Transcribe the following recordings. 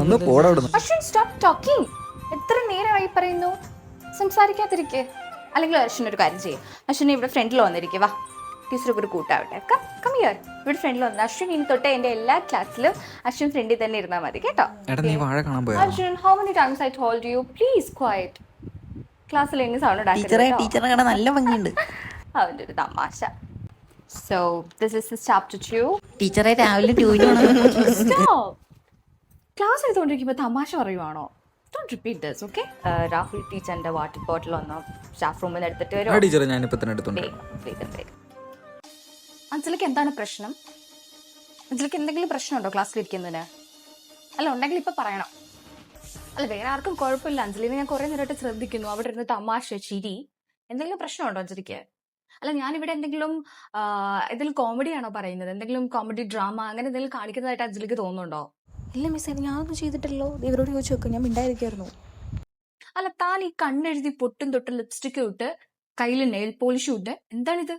ഒന്ന് പോടാ അവിടുന്ന്. Ashwin stop talking. എത്ര നേരമായി പറയുന്നു സംസാരിക്കാതിരിക്കെ. അല്ലെങ്കിൽ അശ്വിൻ ഒരു കാര്യം ചെയ്യും, അശ്വിൻ ഇവിടെ ഫ്രണ്ടിൽ വന്നിരിക്കുക, വാ ടീച്ചർക്ക് ഒരു കൂട്ടാവട്ടെ. കമ്മിയർ ഇവിടെ ഫ്രണ്ടിൽ വന്നു. അശ്വിൻ ഇനി തൊട്ട് എൻ്റെ എല്ലാ ക്ലാസ്സിലും അശ്വിൻ ഫ്രണ്ടിൽ തന്നെ ഇരുന്നാൽ മതി കേട്ടോ. എടാ നീ വാഴ കാണാൻ പോയാ? Ashwin, how many times I told you please quiet. ക്ലാസ്സിൽ എങ്ങനെ സൗണ്ട് ഉണ്ടാക്കരുത്. ടീച്ചറെ കാണാൻ നല്ല ഭംഗിയുണ്ട്. അവൻ്റെ ഒരു തമാശ. So this is chapter 2. ടീച്ചറെ രാവിലെ ട്യൂന് Stop. ക്ലാസ് എടുത്തുകൊണ്ടിരിക്കുമ്പോൾ തമാശ പറയുവാണോ? Don't repeat this, okay? Rahul ടീച്ചറിന്റെ വാട്ടർ ബോട്ടിൽ ഒന്ന് സ്റ്റാഫ് റൂമിൽ എടുത്തിട്ട് ആ ടീച്ചറെ ഞാനിപ്പോ തന്നെ എടുത്തോണ്ട് വരും. അഞ്ജലിക്ക് എന്താണ് പ്രശ്നം? അഞ്ജലിക്ക് എന്തെങ്കിലും പ്രശ്നമുണ്ടോ ക്ലാസ്സിൽ ഇരിക്കുന്നതിന്? അല്ല ഉണ്ടെങ്കിൽ ഇപ്പൊ പറയണം. അല്ല വേറെ ആർക്കും കുഴപ്പമില്ല. അഞ്ജലിനെ ഞാൻ കുറെ നേരമായിട്ട് ശ്രദ്ധിക്കുന്നു, അവിടെ ഇരുന്ന് തമാശ ചിരി. എന്തെങ്കിലും പ്രശ്നമുണ്ടോ അഞ്ജലിക്ക്? അല്ല ഞാനിവിടെ എന്തെങ്കിലും കോമഡി ആണോ പറയുന്നത്? എന്തെങ്കിലും കോമഡി ഡ്രാമ അങ്ങനെ എന്തെങ്കിലും കാണിക്കുന്നതായിട്ട് അഞ്ജലിക്ക് തോന്നുന്നുണ്ടോ? ഇല്ല മിസ്സേ, ഞാനൊന്നും ചെയ്തിട്ടില്ലല്ലോ. ഇവരോട് ചോദിച്ചു നോക്കും, ഞാൻ മിണ്ടായിരിക്കായിരുന്നു. അല്ല താൻ ഈ കണ്ണെഴുതി പൊട്ടും തൊട്ട് ലിപ്സ്റ്റിക് ഇട്ട് കയ്യിൽ നെയിൽ പോളിഷും ഇട്ട് എന്താണിത്?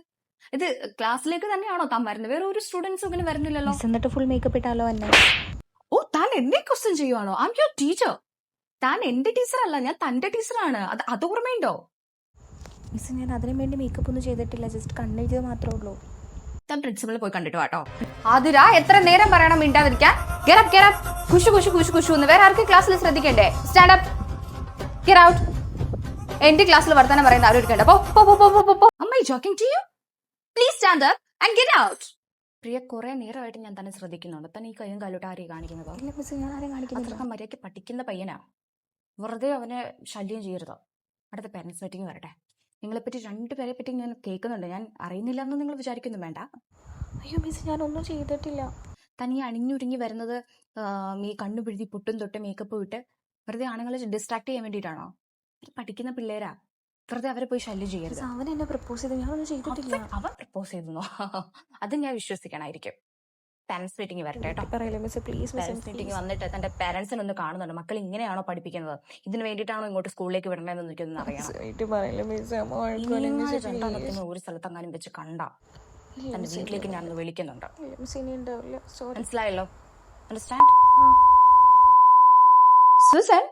ഇത് ക്ലാസ്സിലേക്ക് തന്നെയാണോ താൻ വരുന്നത്? വേറെ ഒരു സ്റ്റുഡൻസും ഇങ്ങനെ വരുന്നില്ലല്ലോ. മിസ് എന്നിട്ട് ഫുൾ മേക്കപ്പ് ഇട്ടാലോ എന്നെ? ഓ താൻ എന്നെ ക്വസ്റ്റ്യൻ ചെയ്യുവാണോ? I am your teacher. താൻ എന്റെ ടീച്ചർ അല്ല, ഞാൻ തന്റെ ടീച്ചറാണ്. അത് ഓർമ്മയുണ്ടോ? മിസ് ഞാൻ അതിനു വേണ്ടി മേക്കപ്പ് ഒന്നും ചെയ്തിട്ടില്ല, ജസ്റ്റ് കണ്ണെഴുതിയത് മാത്രമേ ഉള്ളൂ. താൻ പ്രിൻസിപ്പളിൽ പോയി കണ്ടിട്ട് വാട്ടോ. ആതിര എത്ര നേരം പറയണം മിണ്ടാതിരിക്കാൻ? Get up, get up. കുശു കുശു കുശു കുശു എന്ന് വേറെ ആർക്കും ക്ലാസ്സിൽ ശ്രദ്ധിക്കണ്ടേ? Stand up, get out. എന്റെ ക്ലാസ്സിൽ വർത്തമാനം പറയുന്ന ആരും എടുക്കണ്ട. പോ. Am I joking to you? Please stand up and get out. പ്രിയ കുറെ നേരമായിട്ട് ഞാൻ തന്നെ ശ്രദ്ധിക്കുന്നുണ്ട്. തന്നെ ഈ കയ്യും കാലോട്ട് ആരെയും കാണിക്കുന്നതോ? ഇല്ല മിസ്, ഞാൻ ആരെയും കാണിക്കുന്നില്ല. അത്രയ്ക്ക് മര്യാദയ്ക്ക് പഠിക്കുന്ന പയ്യനാ. വെറുതെ അവനെ ശല്യം ചെയ്യരുതോ. അടുത്ത പാരന്റ്സ് മീറ്റിംഗ് വരട്ടെ. നിങ്ങളെപ്പറ്റി രണ്ടുപേരെ പറ്റി ഞാൻ കേൾക്കുന്നുണ്ട്. ഞാൻ അറിയുന്നില്ല എന്ന് നിങ്ങൾ വിചാരിക്കുന്നു വേണ്ട. അയ്യോ മിസ്, ഞാനൊന്നും ചെയ്തിട്ടില്ല. തനി അണിഞ്ഞൊരുങ്ങി വരുന്നത് ഈ കണ്ണു പിഴുതി പൊട്ടും തൊട്ട് മേക്കപ്പ് ഇട്ട് വെറുതെ ആണുങ്ങളെ ഡിസ്ട്രാക്ട് ചെയ്യാൻ വേണ്ടിയിട്ടാണോ? പഠിക്കുന്ന പിള്ളേരാ, വെറുതെ അവരെ പോയി ശല്യം ചെയ്യരുത്. അവൻ എന്നെ പ്രപ്പോസ് ചെയ്തു, ഞാനൊന്നും ചെയ്തിട്ടില്ല. അവൻ പ്രപ്പോസ് ചെയ്തു? അത് ഞാൻ വിശ്വസിക്കണായിരിക്കും. പാരന്റ്സ് മീറ്റിംഗ് വരട്ടെ കേട്ടോ. പറയല്ലേ മിസ്, പ്ലീസ്. പാരന്റ്സ് മീറ്റിംഗ് വന്നിട്ട് തന്റെ പാരന്റ്സിനെ ഒന്ന് കാണുന്നുണ്ട്. മക്കൾ ഇങ്ങനെയാണോ പഠിപ്പിക്കുന്നത്? ഇതിന് വേണ്ടിയിട്ടാണോ ഇങ്ങോട്ട് സ്കൂളിലേക്ക് വിടണമെന്ന് എനിക്കൊന്നും അറിയാം. ഒരു സ്ഥലത്തെങ്ങാനും വെച്ച് കണ്ട തന്റെ വീട്ടിലേക്ക് ഞാനൊന്ന് വിളിക്കുന്നുണ്ട്. മനസ്സിലായല്ലോ? Understand? Susan,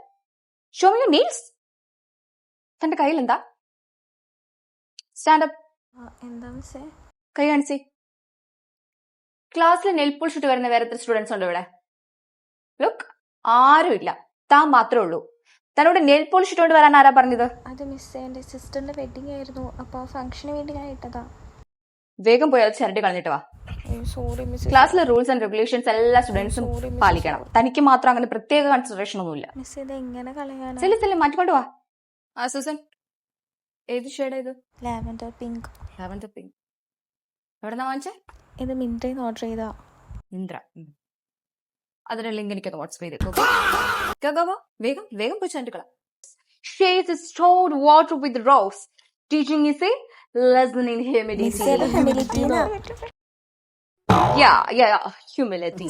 show me your nails. തന്റെ കയ്യിൽ എന്താ? Stand up. എന്താ മിസ്സേ? കൈ കാണിച്ചേ. ക്ലാസ്സിൽ നെയിൽ പോളിഷ് ഇട്ട് വരുന്ന വേറെ എത്ര സ്റ്റുഡൻസ് ഉണ്ട് ഇവിടെ? ലുക്ക്, ആരുമില്ല, താൻ മാത്രമേ ഉള്ളൂ. തന്നോട് നെയിൽ പോളിഷ് ഇട്ടുകൊണ്ട് വരാൻ ആരാ പറഞ്ഞത്? അത് മിസ്സേ, എന്റെ സിസ്റ്ററിന്റെ വെഡിങ് ആയിരുന്നു, അപ്പൊ ആ ഫംഗ്ഷന് വേണ്ടി ഞാൻ ഇട്ടതാ. വേഗം പോയി അത് ചിരട്ടി കളഞ്ഞിട്ട് വാ. Sorry miss. ക്ലാസ്സിലെ റൂൾസ് ആൻഡ് റെഗുലേഷൻസ് എല്ലാ സ്റ്റുഡൻസും പാലിക്കണം. തനിക്ക് മാത്രം അങ്ങനെ പ്രത്യേക കൺസിഡറേഷൻ ഒന്നുമില്ല. മിസ് ഇത് എങ്ങനെ കളയാനാ? ചെല്ലി മാറ്റിക്കൊണ്ട് വാ. ആ സുസൻ, ഏത് ഷെയ്ഡാ ഇത്? Lavender pink. Lavender pink. എവിടെന്നാ വാങ്ങിച്ചേ? ഇത് മിന്ത്രയിൽ ഓർഡർ ചെയ്താ. ഇന്ദ്ര. അതിന്റെ ലിങ്ക് എനിക്ക് വാട്സ്ആപ്പ് ചെയ്തേക്കോ. വേഗം വേഗം പോയി ചിരട്ടി കള. Shades is stored water with rose. Teaching is a lesson in humility. Yeah, humility.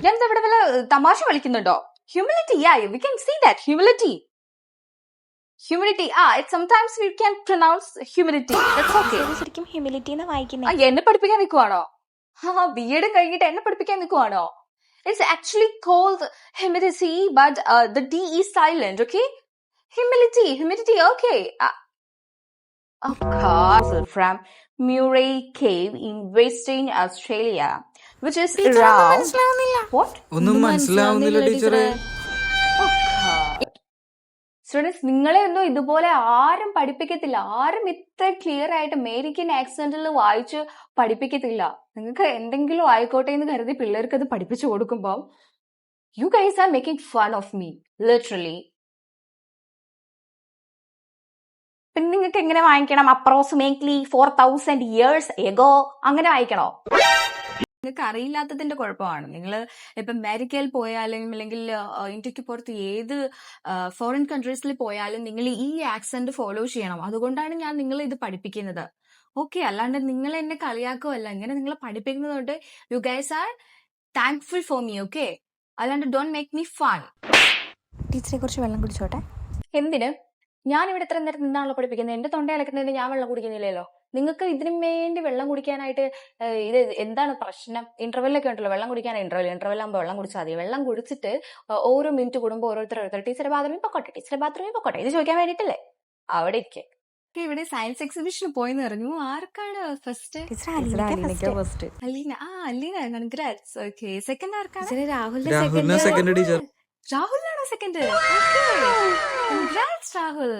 ഞാൻ ഇവിടെ വല്ല തമാശ കളിക്കുന്നുണ്ടോ? Humility, yeah, we can see that. Humility. Sometimes we can pronounce humility. That's okay. ശരിക്കും ഹ്യൂമിലിറ്റി എന്നാ വായിക്കുന്നേ. എന്നെ പഠിപ്പിക്കാൻ നിൽക്കുവാണോ? B.Ed കഴിഞ്ഞിട്ട് എന്നെ പഠിപ്പിക്കാൻ നിൽക്കുവാണോ? It's actually called humility, but the D is silent, okay? Humility, okay. Of course, from Murray Cave in Western Australia, which is around... What? ഒന്നും മനസ്സിലാവുന്നില്ല ടീച്ചറെ. സ്റ്റുഡൻസ്, നിങ്ങളെ ഒന്നും ഇതുപോലെ ആരും പഠിപ്പിക്കത്തില്ല. ആരും ഇത്ര ക്ലിയർ ആയിട്ട് അമേരിക്കൻ ആക്സെന്റിൽ വായിച്ച് പഠിപ്പിക്കത്തില്ല. നിങ്ങൾക്ക് എന്തെങ്കിലും ആയിക്കോട്ടെ എന്ന് കരുതി പിള്ളേർക്ക് അത് പഠിപ്പിച്ചു കൊടുക്കുമ്പോൾ U guys are making fun of me, literally. പിന്നെ നിങ്ങൾക്ക് എങ്ങനെ വാങ്ങിക്കണം? അപ്രോക്സിമേറ്റ്ലി 4000 years ago അങ്ങനെ വായിക്കണോ? നിങ്ങൾക്ക് അറിയില്ലാത്തതിന്റെ കുഴപ്പമാണ്. നിങ്ങൾ ഇപ്പം അമേരിക്കയിൽ പോയാലും അല്ലെങ്കിൽ ഇന്ത്യക്ക് പുറത്ത് ഏത് ഫോറിൻ കൺട്രീസിൽ പോയാലും നിങ്ങൾ ഈ ആക്സെന്റ് ഫോളോ ചെയ്യണം. അതുകൊണ്ടാണ് ഞാൻ നിങ്ങളെ ഇത് പഠിപ്പിക്കുന്നത്. ഓക്കെ, അല്ലാണ്ട് നിങ്ങൾ എന്നെ കളിയാക്കുമല്ല. ഇങ്ങനെ നിങ്ങളെ പഠിപ്പിക്കുന്നതുകൊണ്ട് you guys are thankful for me, okay? അല്ലാണ്ട് ഡോണ്ട് മേക്ക് മീ ഫൺ. ടീച്ചറെ കുറച്ച് വെള്ളം കുടിച്ചോട്ടെ. എന്തിന്? ഞാൻ ഇവിടെ ഇത്ര നേരം നിന്നാണല്ലോ പഠിപ്പിക്കുന്നത്. എന്റെ തൊണ്ട അലക്കുന്നതിന് ഞാൻ വെള്ളം കുടിക്കുന്നില്ലല്ലോ. നിങ്ങൾക്ക് ഇതിനു വേണ്ടി വെള്ളം കുടിക്കാനായിട്ട് ഇത് എന്താണ് പ്രശ്നം? ഇന്റർവെല്ലൊക്കെ ഉണ്ടല്ലോ, വെള്ളം കുടിക്കാൻ ഇന്റർവെൽ ആകുമ്പോൾ വെള്ളം കുടിച്ചാൽ മതി. വെള്ളം കുടിച്ചിട്ട് ഓരോ മിനിറ്റ് കൂടുമ്പോൾ ഓരോരുത്തർ ടീച്ചറെ ബാത്റൂമിൽ പൊക്കോട്ടെ ഇത് ചോദിക്കാൻ വേണ്ടിയിട്ടല്ലേ അവിടെ ഇരിക്കെ. ഇവിടെ സയൻസ് എക്സിബിഷന് പോയെന്ന് പറഞ്ഞു. ആർക്കാണ് ഫസ്റ്റ്? ടീച്ചർ അലീനയ്ക്ക് first Aleena. Aleena congrats. Okay, second ആർക്കാണ്? ടീച്ചറെ രാഹുലിന്റെ രാഹുലിന് സെക്കൻഡ് ടീച്ചർ. രാഹുലിനാണോ സെക്കൻഡ്? Congrats Rahul,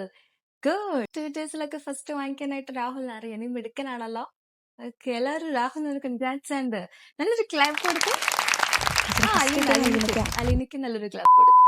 good. ട്വിറ്റേഴ്സിലൊക്കെ ഫസ്റ്റ് വാങ്ങിക്കാനായിട്ട് രാഹുൽ അറിയാം, നീ മിടുക്കനാണല്ലോ. ഓക്കെ, എല്ലാവരും രാഹുലിന് കൺഗ്രാറ്റ്സ് ഉണ്ട്. നല്ലൊരു ക്ലാപ്പ് കൊടുത്ത്. അലീനയ്ക്ക് നല്ലൊരു ക്ലാപ്പ് കൊടുക്കും.